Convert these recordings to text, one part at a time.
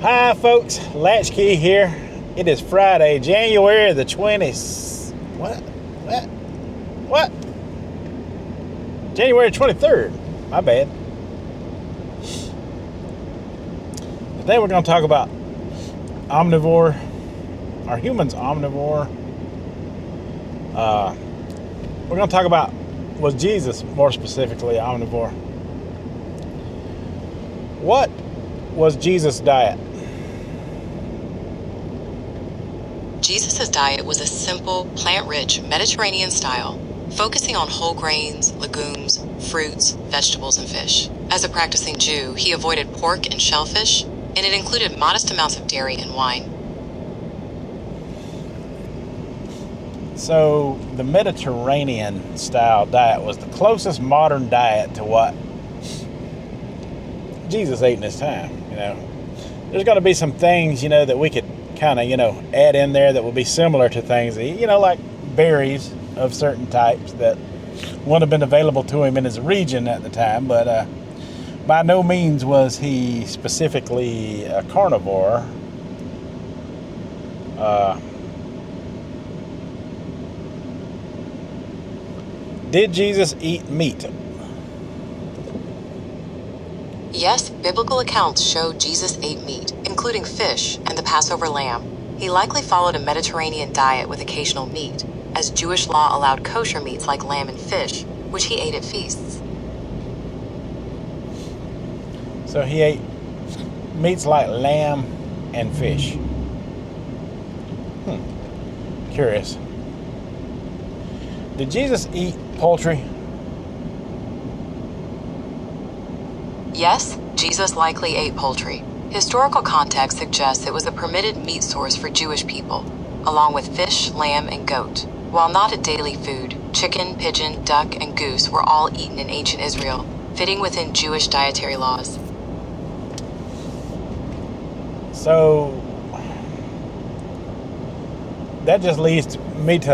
Hi folks, Latchkey here. It is Friday, January the 20th. What? January 23rd. My bad. Today we're going to talk about omnivore. Are humans omnivore? We're going to talk about, was Jesus more specifically omnivore? What was Jesus' diet? Jesus' diet was a simple, plant-rich, Mediterranean style, focusing on whole grains, legumes, fruits, vegetables, and fish. As a practicing Jew, he avoided pork and shellfish, and it included modest amounts of dairy and wine. So the Mediterranean style diet was the closest modern diet to what Jesus ate in his time. There's going to be some things, that we could kind of, add in there that would be similar to things, like berries of certain types that wouldn't have been available to him in his region at the time. But by no means was he specifically a carnivore. Did Jesus eat meat? Yes, biblical accounts show Jesus ate meat, including fish and the Passover lamb. He likely followed a Mediterranean diet with occasional meat, as Jewish law allowed kosher meats like lamb and fish, which he ate at feasts. So he ate meats like lamb and fish. Curious. Did Jesus eat poultry? Yes, Jesus likely ate poultry. Historical context suggests it was a permitted meat source for Jewish people, along with fish, lamb, and goat. While not a daily food, chicken, pigeon, duck, and goose were all eaten in ancient Israel, fitting within Jewish dietary laws. So that just leads me to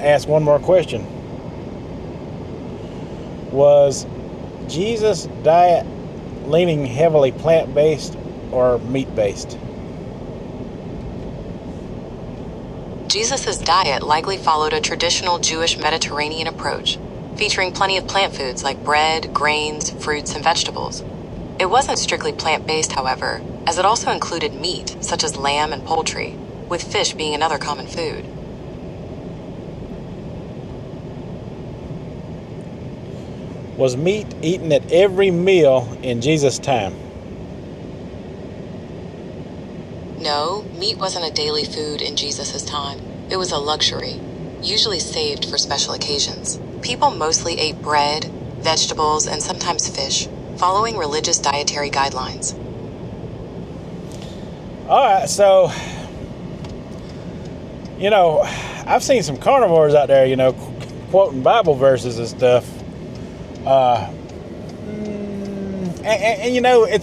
ask one more question. Was Jesus' diet leaning heavily plant-based or meat-based? Jesus' diet likely followed a traditional Jewish Mediterranean approach, featuring plenty of plant foods like bread, grains, fruits, and vegetables. It wasn't strictly plant-based, however, as it also included meat, such as lamb and poultry, with fish being another common food. Was meat eaten at every meal in Jesus' time? No, meat wasn't a daily food in Jesus' time. It was a luxury, usually saved for special occasions. People mostly ate bread, vegetables, and sometimes fish, following religious dietary guidelines. All right, so, I've seen some carnivores out there, quoting Bible verses and stuff.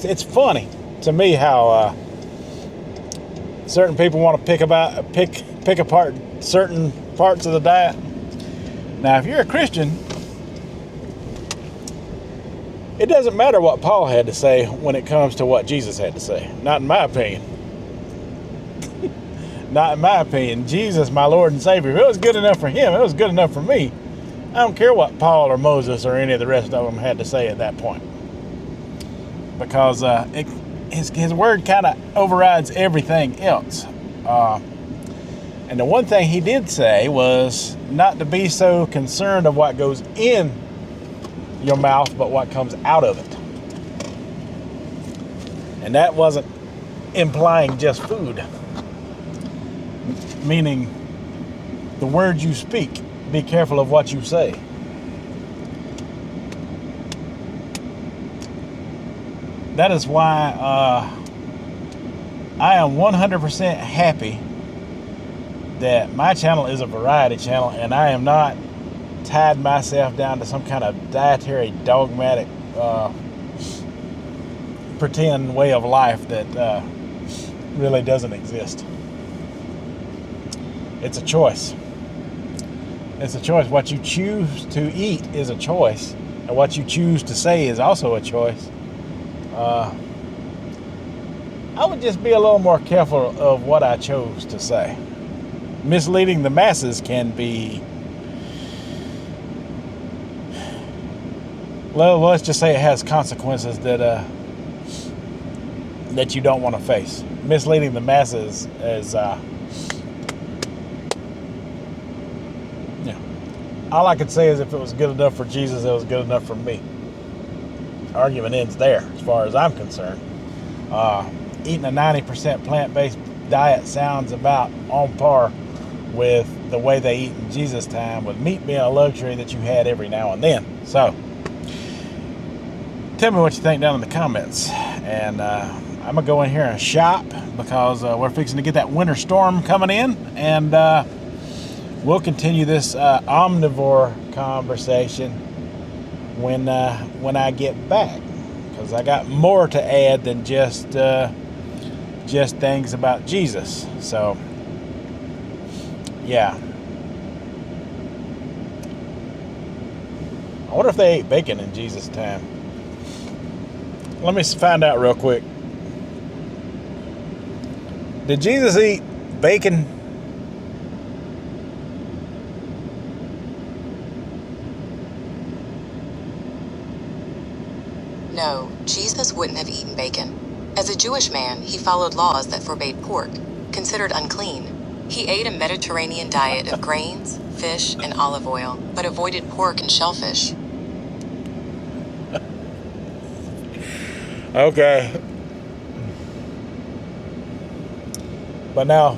It's funny to me how certain people want to pick apart certain parts of the diet. Now, if you're a Christian, it doesn't matter what Paul had to say when it comes to what Jesus had to say. Not in my opinion. Not in my opinion. Jesus, my Lord and Savior, if it was good enough for him, it was good enough for me. I don't care what Paul or Moses or any of the rest of them had to say at that point. Because his word kind of overrides everything else. And the one thing he did say was not to be so concerned of what goes in your mouth, but what comes out of it. And that wasn't implying just food. Meaning the words you speak. Be careful of what you say. That is why I am 100% happy that my channel is a variety channel and I am not tied myself down to some kind of dietary, dogmatic, pretend way of life that really doesn't exist. It's a choice. It's a choice. What you choose to eat is a choice. And what you choose to say is also a choice. I would just be a little more careful of what I chose to say. Misleading the masses can be, well, let's just say it has consequences that you don't want to face. Misleading the masses is, all I could say is if it was good enough for Jesus, it was good enough for me. Argument ends there, as far as I'm concerned. Eating a 90% plant-based diet sounds about on par with the way they eat in Jesus' time, with meat being a luxury that you had every now and then. So, tell me what you think down in the comments. And I'm going to go in here and shop because we're fixing to get that winter storm coming in. And we'll continue this omnivore conversation when I get back. Because I got more to add than just things about Jesus. So, yeah. I wonder if they ate bacon in Jesus' time. Let me find out real quick. Did Jesus eat bacon? No, Jesus wouldn't have eaten bacon. As a Jewish man, he followed laws that forbade pork, considered unclean. He ate a Mediterranean diet of grains, fish, and olive oil, but avoided pork and shellfish. Okay. But now,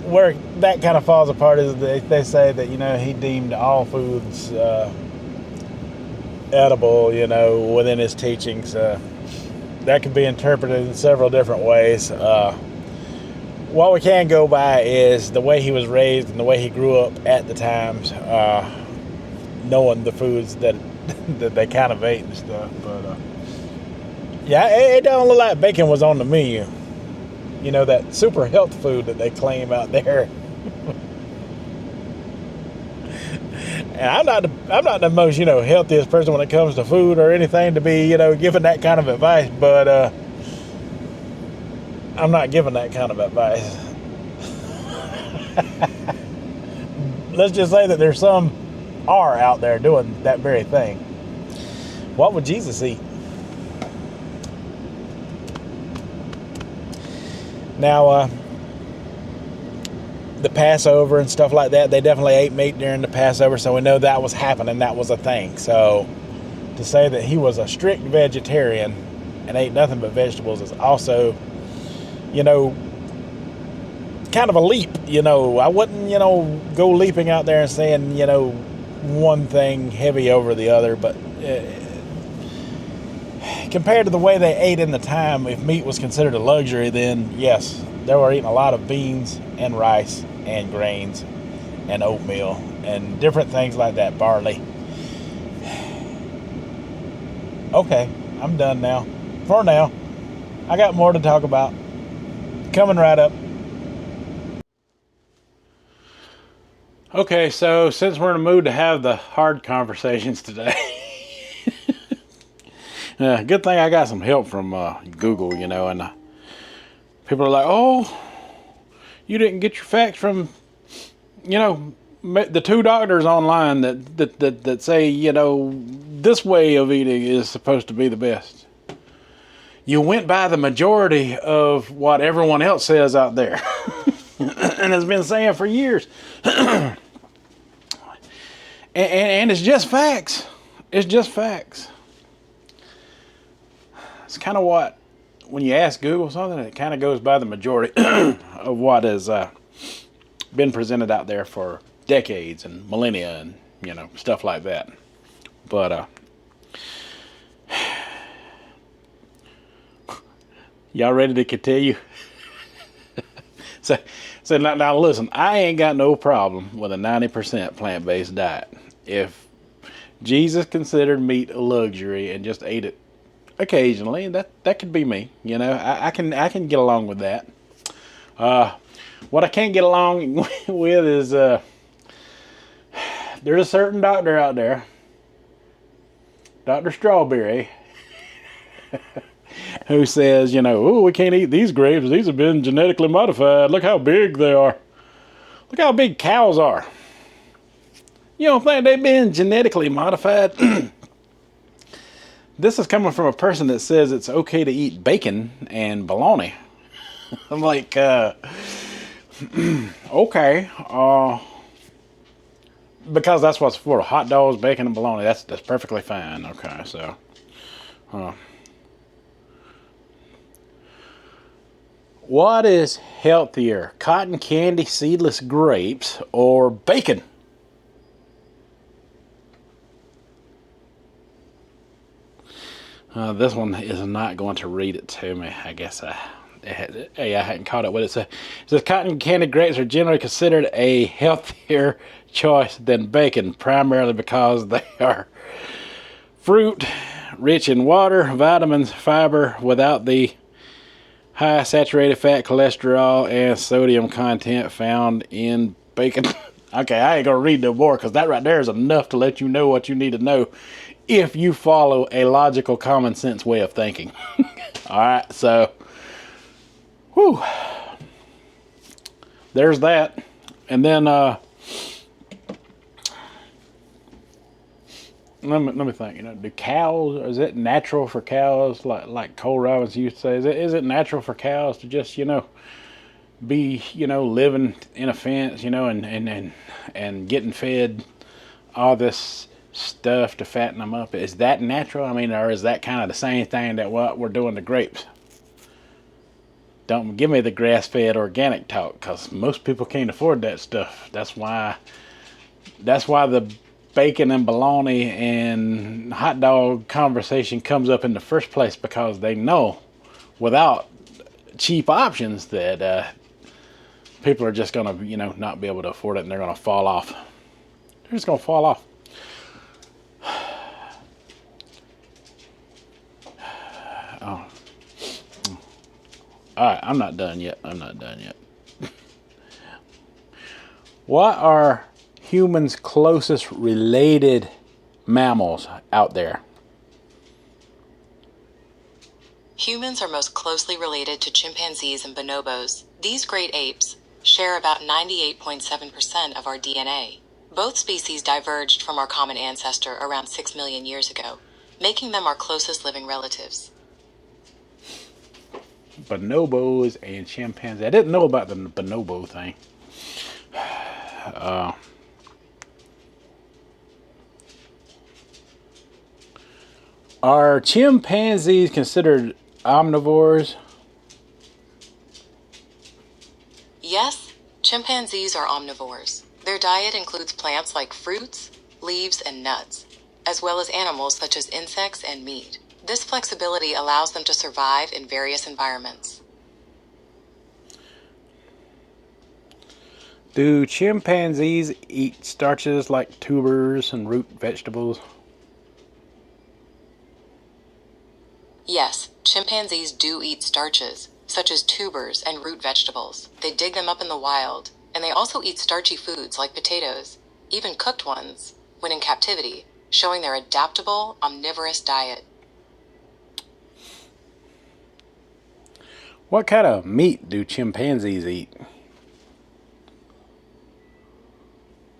where that kind of falls apart is they say that, he deemed all foods edible, within his teachings. That can be interpreted in several different ways. What we can go by is the way he was raised and the way he grew up at the times, knowing the foods that they kind of ate and stuff. But yeah, it don't look like bacon was on the menu. That super health food that they claim out there. And I'm not the most, healthiest person when it comes to food or anything to be, giving that kind of advice, but I'm not giving that kind of advice. Let's just say that there's some are out there doing that very thing. What would Jesus eat? Now, the Passover and stuff like that, they definitely ate meat during the Passover, so we know that was happening, that was a thing. So to say that he was a strict vegetarian and ate nothing but vegetables is also, kind of a leap. I wouldn't, go leaping out there and saying, one thing heavy over the other, but compared to the way they ate in the time, if meat was considered a luxury, then yes, they were eating a lot of beans and rice and grains and oatmeal and different things like that, barley. Okay, I'm done now. For now. I got more to talk about. Coming right up. Okay, so since we're in a mood to have the hard conversations today, good thing I got some help from Google, and people are like, oh, you didn't get your facts from, the two doctors online that say, this way of eating is supposed to be the best. You went by the majority of what everyone else says out there and has been saying for years. and it's just facts. It's just facts. It's kind of what, when you ask Google something, it kind of goes by the majority of what has been presented out there for decades and millennia and, stuff like that. But, y'all ready to continue? So now listen, I ain't got no problem with a 90% plant-based diet. If Jesus considered meat a luxury and just ate it occasionally, that could be me. I can get along with that. What I can't get along with is there's a certain doctor out there, Dr. Strawberry, who says, oh, we can't eat these grapes. These have been genetically modified. Look how big they are. Look how big cows are. You don't think they've been genetically modified? This is coming from a person that says it's okay to eat bacon and bologna. I'm like, okay. Because that's what's for, hot dogs, bacon, and bologna. That's perfectly fine. Okay, so. What is healthier, cotton candy seedless grapes or bacon? This one is not going to read it to me. I guess I hadn't caught it. What it says. It says cotton candy grapes are generally considered a healthier choice than bacon, primarily because they are fruit rich in water, vitamins, fiber, without the high saturated fat, cholesterol, and sodium content found in bacon. Okay, I ain't gonna read no more because that right there is enough to let you know what you need to know if you follow a logical, common sense way of thinking. All right, so, whew, there's that. And then, let me think. Do cows? Is it natural for cows, like Cole Robbins used to say? Is it natural for cows to just be living in a fence, and getting fed all this stuff to fatten them up? Is that natural? I mean, or is that kind of the same thing that what we're doing to grapes? Don't give me the grass-fed organic talk, because most people can't afford that stuff. That's why the bacon and bologna and hot dog conversation comes up in the first place, because they know without cheap options that people are just gonna not be able to afford it, and they're gonna fall off. They're just gonna fall off. Oh. All right, I'm not done yet. What are humans' closest related mammals out there? Humans are most closely related to chimpanzees and bonobos. These great apes share about 98.7% of our DNA. Both species diverged from our common ancestor around 6 million years ago, making them our closest living relatives. Bonobos and chimpanzees. I didn't know about the bonobo thing. Are chimpanzees considered omnivores? Yes, chimpanzees are omnivores. Their diet includes plants like fruits, leaves, and nuts, as well as animals such as insects and meat. This flexibility allows them to survive in various environments. Do chimpanzees eat starches like tubers and root vegetables? Yes, chimpanzees do eat starches, such as tubers and root vegetables. They dig them up in the wild, and they also eat starchy foods like potatoes, even cooked ones, when in captivity, showing their adaptable, omnivorous diet. What kind of meat do chimpanzees eat?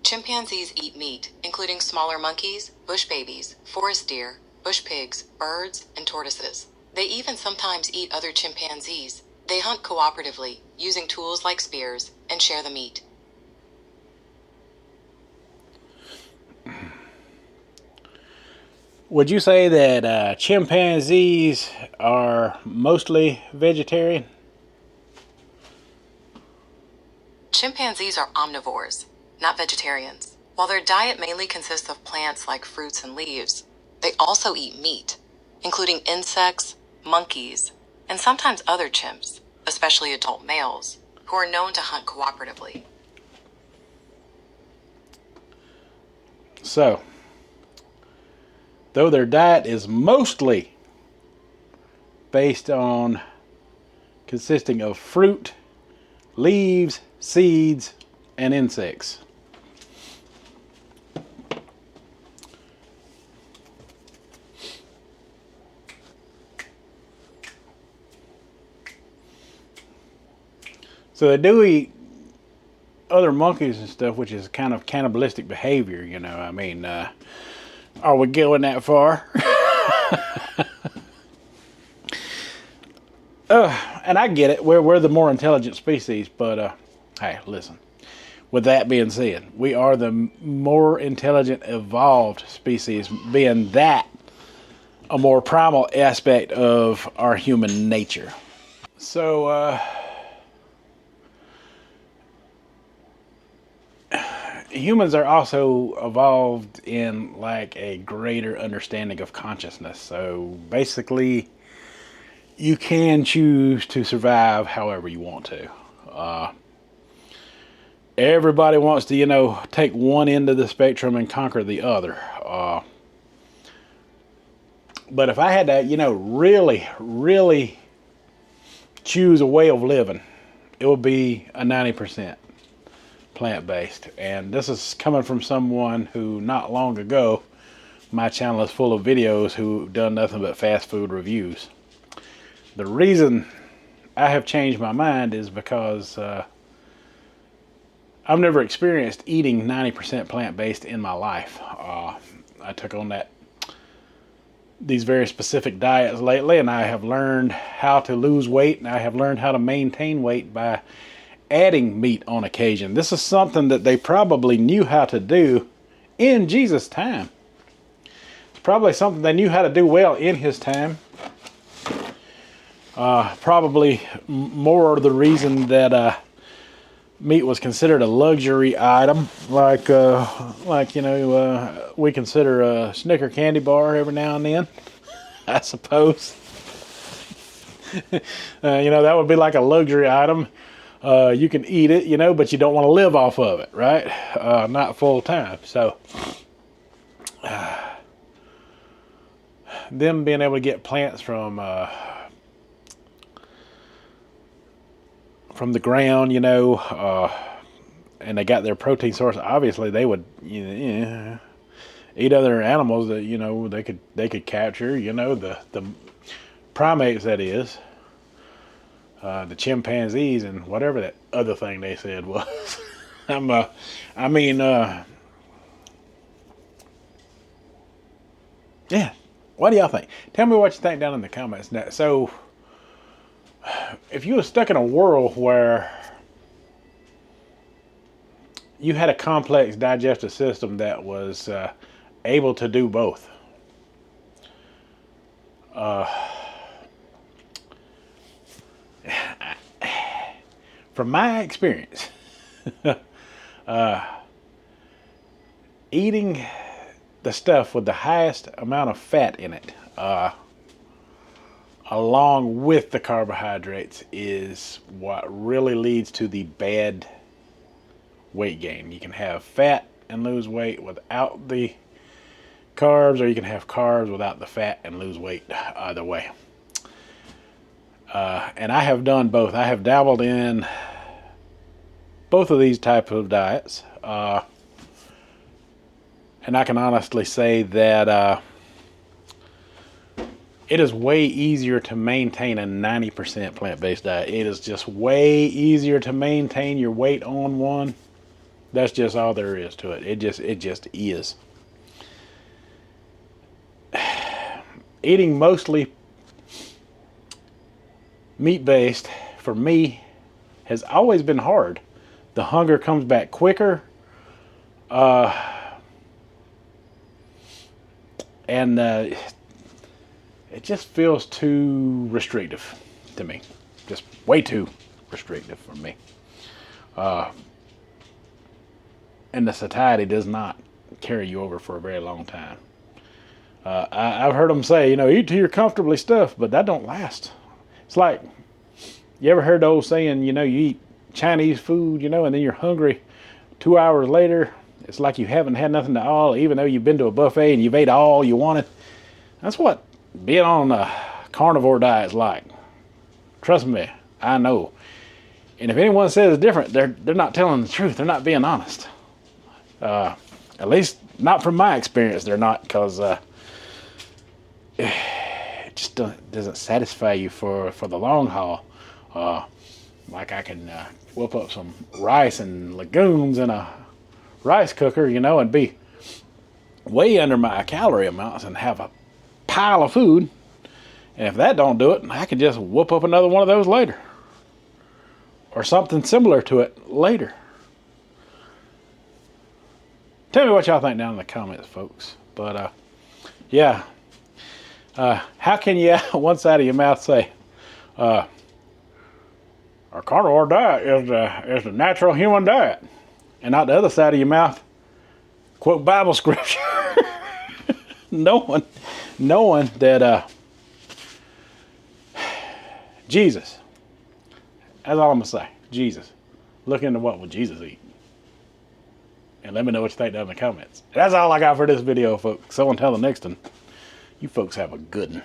Chimpanzees eat meat, including smaller monkeys, bush babies, forest deer, bush pigs, birds, and tortoises. They even sometimes eat other chimpanzees. They hunt cooperatively, using tools like spears, and share the meat. Would you say that chimpanzees are mostly vegetarian? Chimpanzees are omnivores, not vegetarians. While their diet mainly consists of plants like fruits and leaves, they also eat meat, including insects, monkeys, and sometimes other chimps, especially adult males, who are known to hunt cooperatively. So, though their diet is mostly based on consisting of fruit, leaves, seeds, and insects. So they do eat other monkeys and stuff, which is kind of cannibalistic behavior, you know. I mean, are we going that far? And I get it. We're the more intelligent species, but hey, listen. With that being said, we are the more intelligent, evolved species, being that a more primal aspect of our human nature. So, humans are also evolved in like a greater understanding of consciousness. So basically, you can choose to survive however you want to. Everybody wants to, you know, take one end of the spectrum and conquer the other. But if I had to, you know, really choose a way of living, it would be a 90% plant-based. And this is coming from someone who not long ago, my channel is full of videos who done nothing but fast food reviews. The reason I have changed my mind is because I've never experienced eating 90% plant-based in my life. I took on these very specific diets lately, and I have learned how to lose weight, and I have learned how to maintain weight by adding meat on occasion. This is something that they probably knew how to do in Jesus' time. It's probably something they knew how to do well in his time. Probably more the reason that meat was considered a luxury item, like you know, we consider a Snicker candy bar every now and then, I suppose. You know, that would be like a luxury item. You can eat it, you know, but you don't want to live off of it, right? Not full time. So, them being able to get plants from the ground, you know, and they got their protein source. Obviously, they would, you know, eat other animals that, you know, they could capture. You know, the primates, that is, the chimpanzees and whatever that other thing they said was. I mean, yeah. What do y'all think? Tell me what you think down in the comments. Now, so, if you were stuck in a world where you had a complex digestive system that was able to do both, from my experience, eating the stuff with the highest amount of fat in it, along with the carbohydrates, is what really leads to the bad weight gain. You can have fat and lose weight without the carbs, or you can have carbs without the fat and lose weight. Either way. And I have done both. I have dabbled in both of these types of diets. And I can honestly say that it is way easier to maintain a 90% plant-based diet. It is just way easier to maintain your weight on one. That's just all there is to it. It just is. Eating mostly meat-based, for me, has always been hard. The hunger comes back quicker. And it just feels too restrictive to me. Just way too restrictive for me. And the satiety does not carry you over for a very long time. I've heard them say, you know, eat till you're comfortably stuffed, but that don't last. It's like, you ever heard the old saying, you know, you eat Chinese food, you know, and then you're hungry 2 hours later. It's like you haven't had nothing at all, even though you've been to a buffet and you've ate all you wanted. That's what being on a carnivore diet is like. Trust me, I know. And if anyone says it's different, they're not telling the truth. They're not being honest. At least not from my experience, they're not, because it just doesn't satisfy you for the long haul. Like I can whip up some rice and legumes in a rice cooker, you know, and be way under my calorie amounts and have a pile of food. And if that don't do it, I can just whoop up another one of those later. Or something similar to it later. Tell me what y'all think down in the comments, folks. But, yeah. How can you, one side of your mouth say, our carnivore diet is the natural human diet, and not the other side of your mouth quote Bible scripture, knowing that Jesus, that's all I'm gonna say. Jesus, look into what would Jesus eat, and let me know what you think down in the comments. That's all I got for this video, folks. So until the next one, you folks have a good one.